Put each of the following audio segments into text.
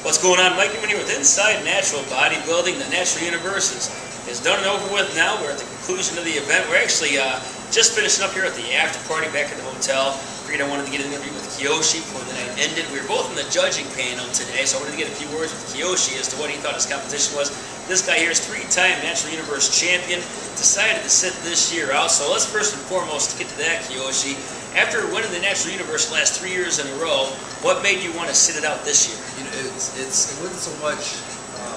What's going on, Mike? When you're with Inside Natural Bodybuilding, the Natural Universe is done and over with now. We're at the conclusion of the event. We're actually just finishing up here at the after party back at the hotel. Figured I wanted to get an interview with Kiyoshi before the night ended. We were both in the judging panel today, so I wanted to get a few words with Kiyoshi as to what he thought his competition was. This guy here is three-time Natural Universe champion. Decided to sit this year out. So let's first and foremost get to that, Kiyoshi. After winning the Natural Universe the last 3 years in a row, what made you want to sit it out this year? You know, it wasn't so much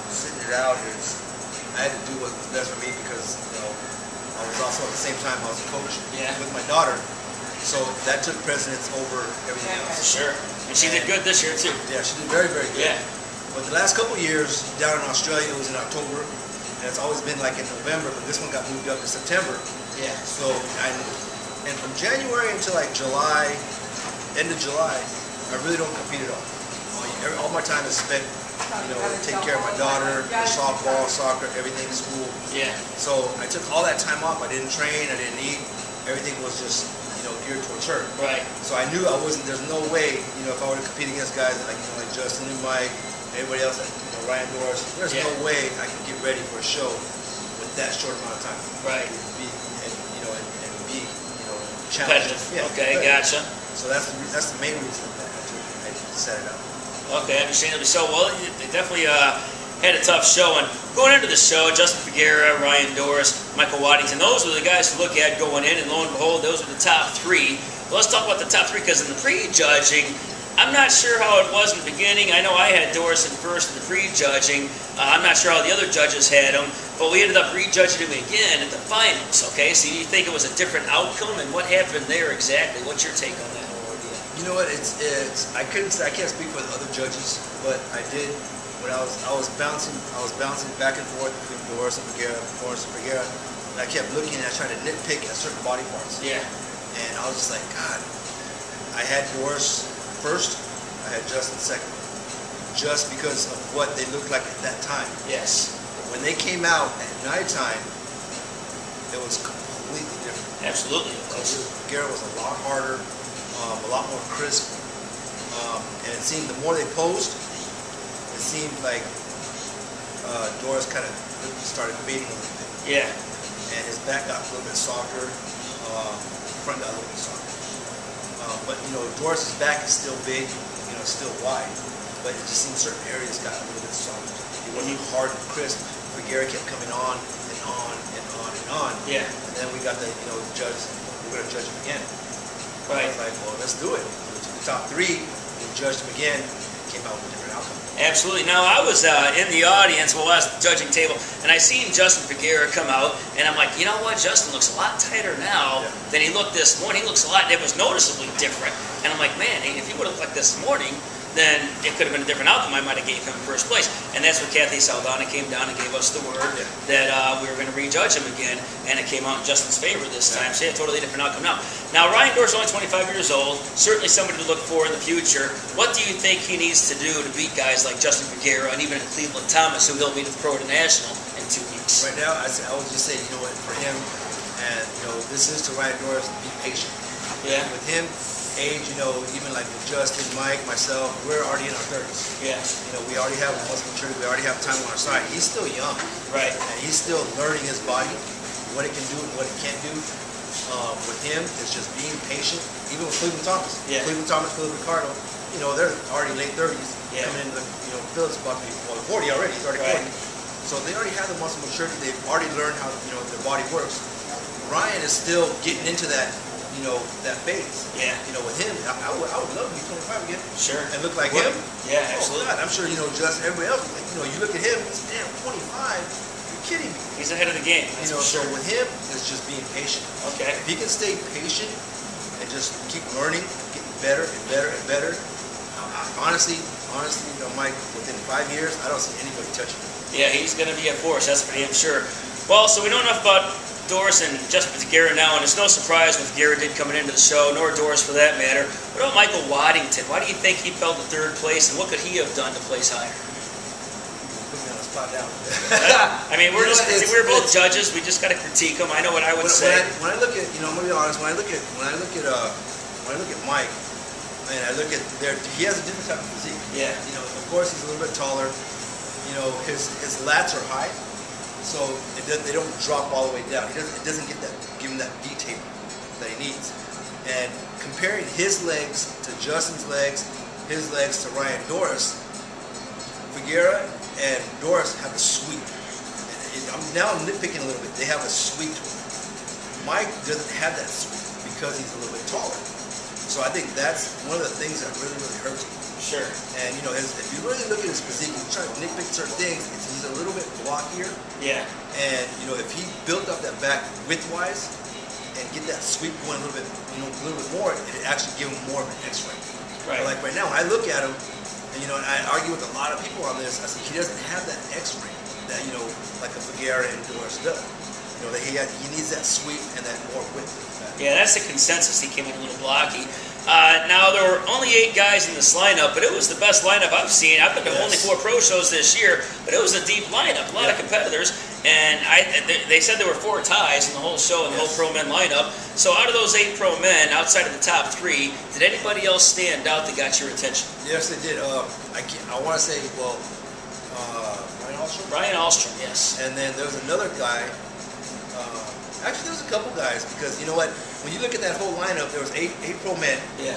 sitting it out. I had to do what was best for me because I was also at the same time I was a coach with my daughter, so that took precedence over everything else. Sure, and she did good this year too. Yeah, she did very, very good. Yeah. But the last couple of years down in Australia, it was in October, and it's always been like in November, but this one got moved up to September. Yeah. So and from January until like July, end of July, I really don't compete at all. All my time is spent, taking care of my daughter, softball, soccer, everything, school. Yeah. So I took all that time off. I didn't train. I didn't eat. Everything was just, geared towards her. Right. So I knew I wasn't. There's no way, if I were to compete against guys like Justin and Mike, everybody else, Ryan Doris. There's no way I could get ready for a show with that short amount of time. Right. Be challenging. Yeah, okay, gotcha. So that's the main reason that I set it up. Okay, understandably so. Well, they definitely had a tough show. And going into the show, Justin Figueroa, Ryan Doris, Michael Waddington, those were the guys to look at going in. And lo and behold, those were the top three. Well, let's talk about the top three because in the pre-judging, I'm not sure how it was in the beginning. I know I had Doris in first in the pre-judging. I'm not sure how the other judges had him, but we ended up re-judging him again at the finals, okay? So you think it was a different outcome, and what happened there exactly? What's your take on that whole idea? You know what? I can't speak for the other judges, but I did when I was bouncing back and forth between Doris and Figueroa, and I kept looking and I tried to nitpick at certain body parts. Yeah. And I was just like, God, I had Doris first, I had Justin second, just because of what they looked like at that time. Yes. When they came out at nighttime, it was completely different. Absolutely. Figueroa was a lot harder, a lot more crisp, and it seemed the more they posed, it seemed like Doris kind of started fading a little bit. Yeah. And his back got a little bit softer, front got a little bit softer. But Doris's back is still big, still wide, but it just seemed certain areas got a little bit softer. It wasn't hard and crisp. Figueroa kept coming on and on and on and on. Yeah. And then we got the judge. We're going to judge him again. Right. I was like, well, let's do it. We took the top three. We judged him again. And came out with a different outcome. Absolutely. Now, I was in the audience, at the judging table, and I seen Justin Figueroa come out, and I'm like, you know what? Justin looks a lot tighter now than he looked this morning. He looks it was noticeably different. And I'm like, man, if he would have looked like this morning, then it could have been a different outcome. I might have gave him first place. And that's where Kathy Saldana came down and gave us the word that we were going to rejudge him again, and it came out in Justin's favor this time. So yeah, totally different outcome now. Ryan Doris is only 25 years old, certainly somebody to look for in the future. What do you think he needs to do to beat guys like Justin Figueroa and even Cleveland Thomas, who he'll meet at the Pro International in 2 weeks? Right now, I would just say, what, for him, and this is to Ryan Doris, be patient. Yeah. With him, age, even like with Justin, Mike, myself, we're already in our 30s. Yeah. We already have muscle maturity, we already have time on our side. He's still young. Right. And he's still learning his body, what it can do and what it can't do. With him, it's just being patient. Even with Cleveland Thomas. Yeah. Cleveland Thomas, Philip Ricardo, they're already late 30s. Yeah. Coming into Philip's about to be 40 already. He's already 40. So they already have the muscle maturity. They've already learned how their body works. Ryan is still getting into that that phase. Yeah. With him, I would love to be 25 again. Sure. And look like him. Yeah, absolutely. Oh God, I'm sure Justin, everybody else, you look at him, it's, damn, 25. You're kidding me. He's ahead of the game. That's for sure. So with him, it's just being patient. Okay. If he can stay patient and just keep learning, getting better and better and better, honestly, Mike, within 5 years, I don't see anybody touching him. Yeah, he's going to be a force. That's for damn sure. Well, so we know enough about Doris and Justin Figueroa now, and it's no surprise what Figueroa did coming into the show, nor Doris for that matter. What about Michael Waddington? Why do you think he fell to third place, and what could he have done to place higher? Put me on the spot now. I mean, we're both judges. We just got to critique him. I know what I would say. When I look at, I'm gonna be honest. When I look at Mike, and I look at he has a different type of physique. Yeah. The of course, he's a little bit taller. You know, his lats are high, so they don't drop all the way down. It doesn't give him that V taper that he needs. And comparing his legs to Justin's legs, his legs to Ryan Doris, Figueroa and Doris have a sweep. Now I'm nitpicking a little bit. They have a sweep to him. Mike doesn't have that sweep because he's a little bit taller. So I think that's one of the things that really, really hurts him. Sure. And you know, if you really look at his physique, you try to nitpick certain things, he's a little bit blockier. Yeah. And you know, if he built up that back width-wise and get that sweep going a little bit, you know, a little bit more, it'd actually give him more of an X-ray. Right. But like right now, when I look at him, and you know, and I argue with a lot of people on this, I said he doesn't have that X-ray that, you know, like a Figueroa and Doris does. You know, that he needs that sweep and that more width. Yeah, that's the consensus. He came in a little blocky. Now, there were only 8 guys in this lineup, but it was the best lineup I've seen. I've been to only 4 pro shows this year, but it was a deep lineup, a lot of competitors. And they said there were 4 ties in the whole show, in the whole pro men lineup. So out of those 8 pro men, outside of the top 3, did anybody else stand out that got your attention? Yes, they did. I want to say, well, Brian Ahlstrom? Brian Ahlstrom, yes. And then there was another guy. Actually, there was a couple guys, because you know what? When you look at that whole lineup, there was 8 pro men. Yeah.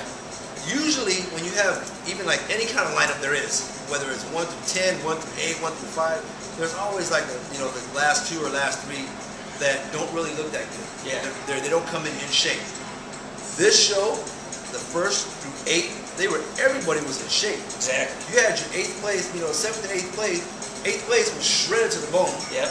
Usually, when you have even like any kind of lineup there is, whether it's 1 through 10, 1 through 8, 1 through 5, there's always like the last 2 or last 3 that don't really look that good. Yeah. They don't come in shape. This show, the first through 8, everybody was in shape. Exactly. You had your 8th place, 7th and 8th place. 8th place was shredded to the bone. Yep.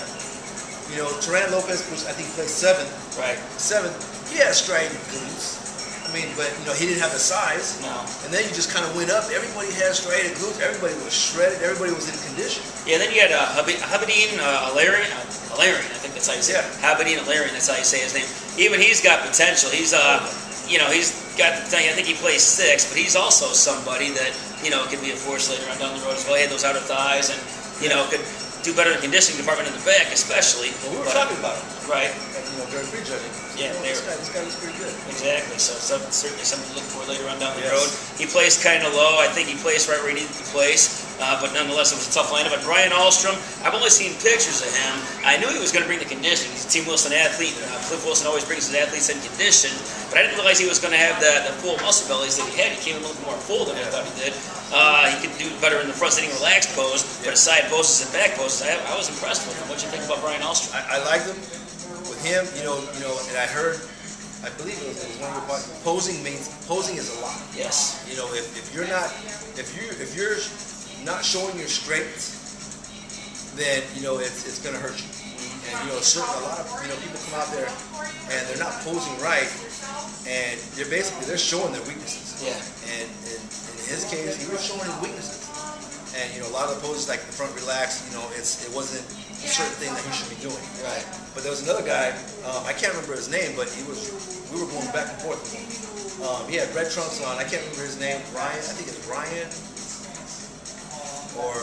You know, Teran Lopez, which I think placed 7th. Right. 7th, he had striated glutes. I mean, but you know, he didn't have the size. No. And then you just kind of went up. Everybody had striated glutes. Everybody was shredded. Everybody was in condition. Yeah. Then you had Habibine Alarian. I think that's how you say it. Habibine Alarian. That's how you say his name. Even he's got potential. He's you know, he's got the thing. I think he plays 6, but he's also somebody that, you know, could be a force later on down the road as well. He had those outer thighs, and you know, could do better in the conditioning department in the back, especially. Well, we were talking about him. Right. You know, during prejudging. Yeah, this guy was pretty good. Exactly. So certainly something to look for later on down the road. He placed kind of low. I think he placed right where he needed to place. But nonetheless, it was a tough lineup. But Brian Ahlstrom, I've only seen pictures of him. I knew he was going to bring the conditioning. He's a Team Wilson athlete. Cliff Wilson always brings his athletes in condition. But I didn't realize he was going to have the full muscle bellies that he had. He came a little more full than I thought he did. He could do better in the front sitting relaxed pose, but his side poses and back poses, I was impressed with him. What did you think about Brian Ahlstrom? I liked him. With him, you know, and I believe it was one of your podcasts. Posing is a lot. Yes. You know, if you're not showing your strengths, then you know it's going to hurt you. And you know, a lot of people come out there and they're not posing right, and they're showing their weaknesses. Yeah. And in his case, he was showing his weaknesses. And you know, a lot of the poses like the front relax, you know, it wasn't a certain thing that he should be doing. Right. But there was another guy, I can't remember his name, but we were going back and forth with him. He had red trunks on. I can't remember his name. Ryan, I think it's Ryan. Or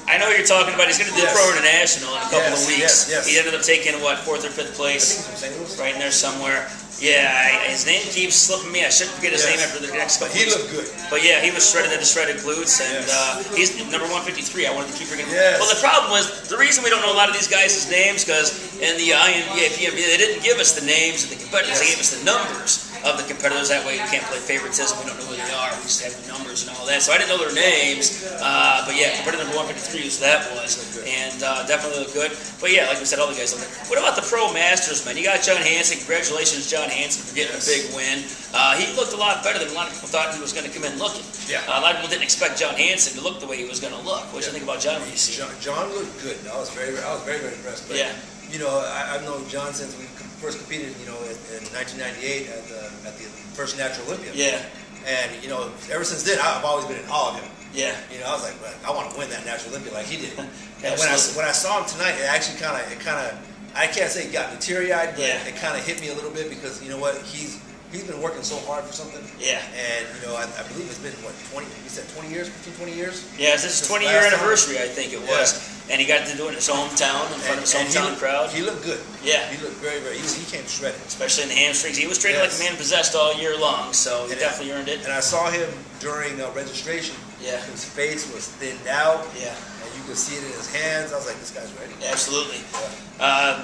I know what you're talking about. He's going to do Pro International in a couple of weeks. Yes. He ended up taking, what, 4th or 5th place? I think it's from St. Louis. Right in there somewhere. Yeah, his name keeps slipping me. I shouldn't forget his name after the next couple But he weeks. looked good. But yeah, he was shredded at the shredded glutes, and he's number 153. I wanted to keep bringing him. Yes. Well, the problem was, the reason we don't know a lot of these guys' names, because in the INBA, they didn't give us the names of the competitors. They gave us the numbers of the competitors. That way we can't play favoritism. We don't know who they are. We just have the numbers and all that. So I didn't know their names. But yeah, competitor number 153 is that was. And definitely looked good. But yeah, like we said, all the guys look good. What about the Pro Masters, man? You got John Hansen. Congratulations, John Hansen, for getting a big win. He looked a lot better than a lot of people thought he was going to come in looking. Yeah. A lot of people didn't expect John Hansen to look the way he was going to look. What did you think about John when you see him? John looked good. I was very, very impressed. But, you know, I've known John since we first competed, you know, in 1998 at the first Natural Olympia. Yeah. And, you know, ever since then, I've always been in awe of him. Yeah. You know, I was like, well, I want to win that Natural Olympia like he did. And when I saw him tonight, it actually kind of, I can't say it got me teary-eyed, but it kind of hit me a little bit because, you know what, he's been working so hard for something. Yeah. And, you know, I believe it's been, what, 20 years, 15, 20 years? Yeah, it's his 20-year anniversary, I think it was. Yeah. And he got to do it in his hometown, in front of his hometown crowd. He looked good. Yeah. He looked very, he came shredded. Especially in the hamstrings. He was training like a man possessed all year long, so he definitely earned it. And I saw him during registration. Yeah. His face was thinned out. Yeah. And you could see it in his hands. I was like, this guy's ready. Absolutely.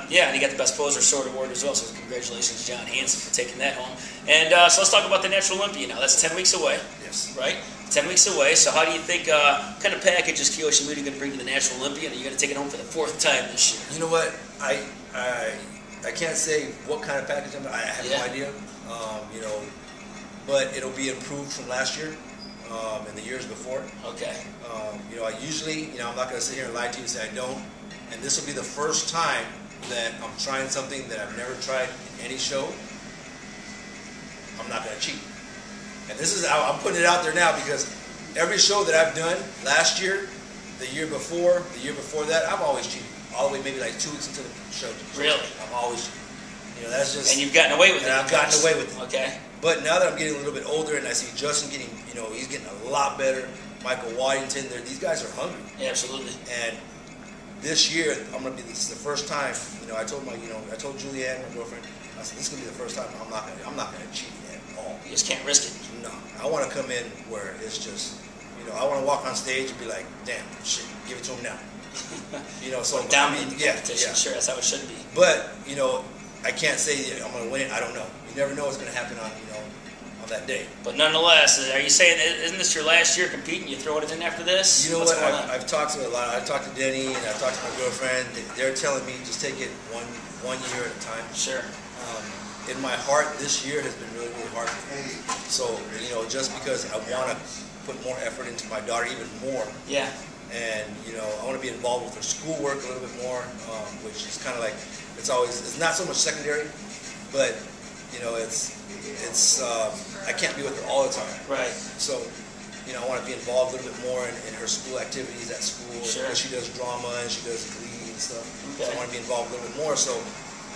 Yeah, and he got the Best Poser Sword Award as well, so congratulations, John Hanson, for taking that home. And so let's talk about the Natural Olympia now. That's 10 weeks away. Yes. Right? 10 weeks away. So how do you think, what kind of package is Kiyoshi Moody going to bring to the Natural Olympia? And are you going to take it home for the 4th time this year? You know what? I can't say what kind of package I have no idea. You know, but it'll be improved from last year and the years before. Okay. You know, I usually, you know, I'm not going to sit here and lie to you and say I don't. And this will be the first time that I'm trying something that I've never tried in any show. I'm not going to cheat. And this is, I'm putting it out there now because every show that I've done last year, the year before that, I've always cheated. All the way maybe like 2 weeks into the show. Really? I'm always cheating. You know, that's just... And you've gotten away with it. I've gotten away with it. Okay. But now that I'm getting a little bit older and I see Justin getting, you know, he's getting a lot better. Michael Waddington, these guys are hungry. Yeah, absolutely. And this year, this is the first time, you know, I told Julianne, my girlfriend, I said, this is going to be the first time I'm not going to cheat at all. You just can't risk it. No. I want to come in where it's just, you know, I want to walk on stage and be like, damn, shit, give it to him now. You know, so down in the competition. Yeah. Sure, that's how it should be. But, you know, I can't say I'm going to win it. I don't know. You never know what's going to happen on, you know, on that day. But nonetheless, are you saying, isn't this your last year competing? You throw it in after this? You know what? I've talked to a lot. I've talked to Denny and I've talked to my girlfriend. They're telling me just take it one year at a time. Sure. In my heart, this year has been really, really hard for me. So, you know, just because I want to put more effort into my daughter even more. Yeah. And, you know, I want to be involved with her schoolwork a little bit more, which is kind of like, it's not so much secondary, but, you know, I can't be with her all the time. Right. So, you know, I want to be involved a little bit more in her school activities at school. Sure. Because she does drama and she does glee and stuff. Okay. So I want to be involved a little bit more. So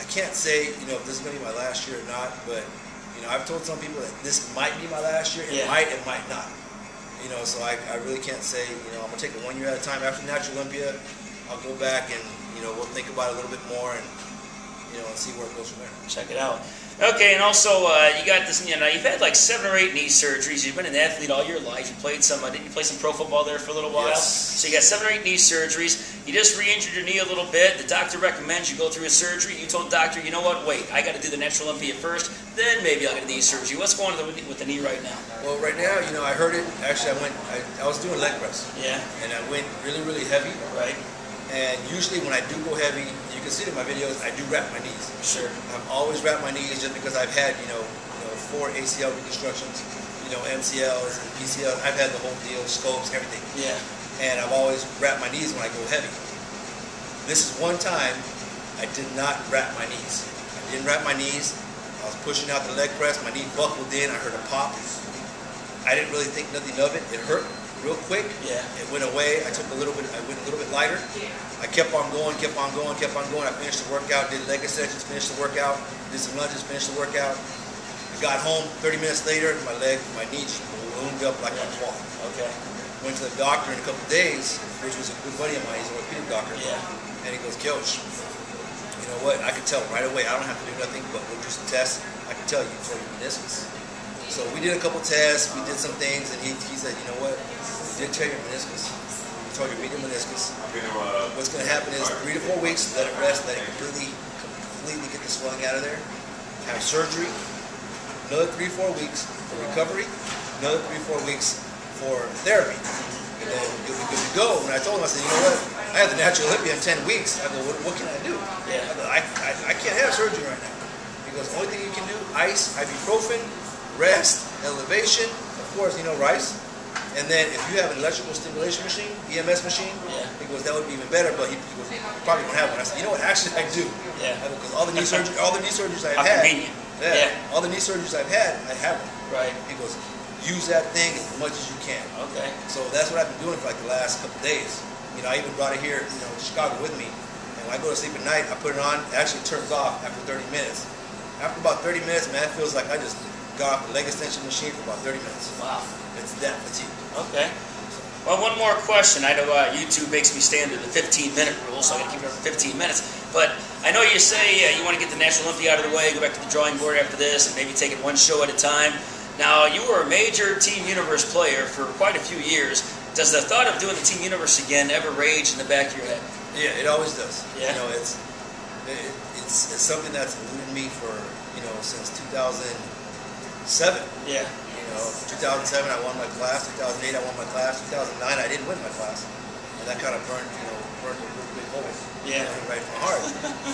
I can't say, you know, if this is going to be my last year or not, but, you know, I've told some people that this might be my last year. It might not. You know, so I really can't say, you know, I'm going to take it 1 year at a time. After Natural Olympia, I'll go back and, you know, we'll think about it a little bit more and, you know, and see where it goes from there. Check it out. Okay, and also you got this. You know, you've had like 7 or 8 knee surgeries. You've been an athlete all your life. You played some. Didn't you play some pro football there for a little while? Yes. So you got 7 or 8 knee surgeries. You just re-injured your knee a little bit. The doctor recommends you go through a surgery. You told the doctor, you know what? Wait, I got to do the Natural Olympia first. Then maybe I'll get a knee surgery. What's going on with the knee right now? Well, right now, you know, I heard it. Actually, I was doing leg press. Yeah. And I went really, really heavy. Right. And usually when I do go heavy, you can see it in my videos, I do wrap my knees. Sure. I've always wrapped my knees just because I've had, you know 4 ACL reconstructions, you know, MCLs and PCLs. I've had the whole deal, scopes, everything. Yeah. And I've always wrapped my knees when I go heavy. This is one time I did not wrap my knees. I didn't wrap my knees. I was pushing out the leg press. My knee buckled in. I heard a pop. I didn't really think nothing of it. It hurt real quick. Yeah. It went away. I went a little bit lighter. I kept on going. I finished the workout, did leg extensions, finished the workout, did some lunges, finished the workout. I got home 30 minutes later, my knee just ballooned up like my quad. Okay. Went to the doctor in a couple of days, which was a good buddy of mine. He's an orthopedic doctor. Yeah. And he goes, Kiyoshi, you know what? I could tell right away. I don't have to do nothing, but we'll do some tests. I can tell you for your meniscus. So we did a couple tests, we did some things, and he said, you know what? We did tear your meniscus. We tore your medial meniscus. What's going to happen is 3 to 4 weeks, let it rest, let it completely get the swelling out of there. Have surgery. Another 3 to 4 weeks for recovery. Another 3 to 4 weeks for therapy. And then you'll be good to go. When I told him, I said, you know what? I have the Natural Olympia in 10 weeks. I go, what can I do? Yeah. I can't have surgery right now. He goes, the only thing you can do, ice, ibuprofen, rest, elevation, of course, you know, rice. And then if you have an electrical stimulation machine, EMS machine, he goes, that would be even better, but he goes, you probably won't have one. I said, you know what, actually I do. Yeah. Because all the knee surgeries I've had. Convenient. Yeah. All the knee surgeries I've had, I have one. Right. He goes, use that thing as much as you can. Okay. So that's what I've been doing for like the last couple of days. You know, I even brought it here, you know, to Chicago with me. And when I go to sleep at night, I put it on. It actually turns off after 30 minutes. After about 30 minutes, man, it feels like I just got off the leg extension machine for about 30 minutes. Wow. It's that fatigue. Okay. Well, one more question. I know YouTube makes me stand to the 15-minute rule, so I got to keep it for 15 minutes. But I know you say you want to get the National Olympia out of the way, go back to the drawing board after this, and maybe take it one show at a time. Now, you were a major Team Universe player for quite a few years. Does the thought of doing the Team Universe again ever rage in the back of your head? Yeah, it always does. Yeah. You know, it's something that's eluded me for, you know, since 2007. Yeah. You know, 2007 I won my class. 2008 I won my class. 2009 I didn't win my class, and that kind of burned a real big hole. Yeah. Right in my heart.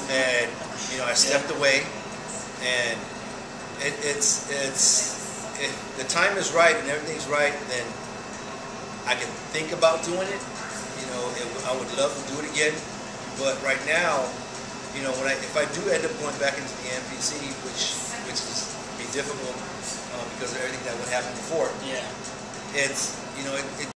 And you know, I stepped away, and if the time is right and everything's right, then I can think about doing it. You know, I would love to do it again, but right now, you know, if I do end up going back into the NPC, which is be difficult because of everything that would happen before. Yeah. It's, you know, it